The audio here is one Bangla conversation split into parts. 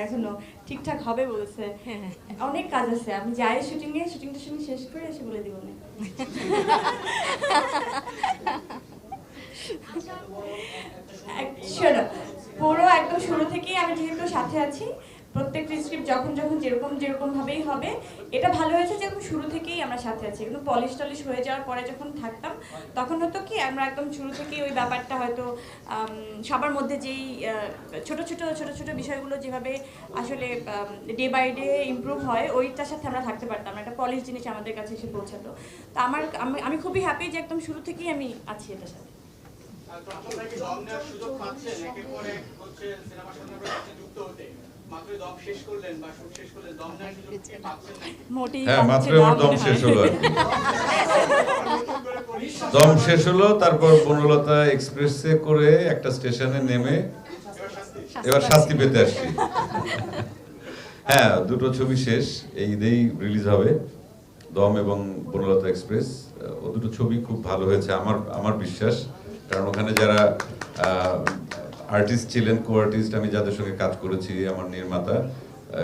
এখনো ঠিকঠাক হবে বলছে। অনেক কাজ আছে, আমি যাই শুটিংটা শেষ করে এসে বলে দিব না। শোনো, পুরো একদম শুরু থেকেই আমি যেহেতু সাথে আছি, প্রত্যেকটা স্ক্রিপ্ট যখন যেরকম ভাবেই হবে। এটা ভালো হয়েছে যে একদম শুরু থেকেই আমরা সাথে আছি। একদম পলিশ হয়ে যাওয়ার পরে যখন থাকতাম, তখন হতো কি আমরা একদম শুরু থেকেই ওই ব্যাপারটা হয়তো সবার মধ্যে যেই ছোট ছোট বিষয়গুলো যেভাবে আসলে ডে বাই ডে ইমপ্রুভ হয়, ওইটার সাথে আমরা থাকতে পারতাম। একটা পলিশ জিনিস আমাদের কাছে এসে পৌঁছাতো। তো আমি খুবই হ্যাপি যে একদম শুরু থেকেই আমি আছি এটার সাথে। দম শেষ হলো, তারপর বনলতা এক্সপ্রেসে করে একটা স্টেশনে নেমে এবার শাস্তি পেতে আসছি। হ্যাঁ, দুটো ছবি শেষ, এই ঈদেই রিলিজ হবে, দম এবং বনলতা এক্সপ্রেস। ও দুটো ছবি খুব ভালো হয়েছে আমার বিশ্বাস, কারণ ওখানে যারা আর্টিস্ট ছিলেন, কো আর্টিস্ট, আমি যাদের সঙ্গে কাজ করেছি, আমার নির্মাতা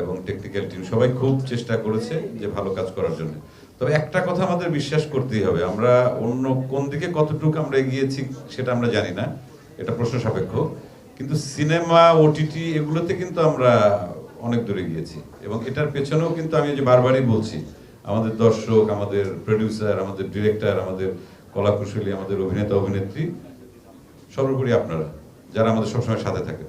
এবং টেকনিক্যাল টিম সবাই খুব চেষ্টা করেছে যে ভালো কাজ করার জন্য। তবে একটা কথা আমাদের বিশ্বাস করতেই হবে, আমরা অন্য কোন দিকে কতটুকু আমরা এগিয়েছি সেটা আমরা জানি না, এটা প্রশ্ন সাপেক্ষ, কিন্তু সিনেমা, ওটিটি এগুলোতে কিন্তু আমরা অনেক দূরে গিয়েছি। এবং এটার পেছনেও কিন্তু আমি যে বারবারই বলছি, আমাদের দর্শক, আমাদের প্রডিউসার, আমাদের ডিরেক্টর, আমাদের কলাকুশলী, আমাদের অভিনেতা অভিনেত্রী, সর্বোপরি আপনারা যারা আমাদের সবসময় সাথে থাকেন।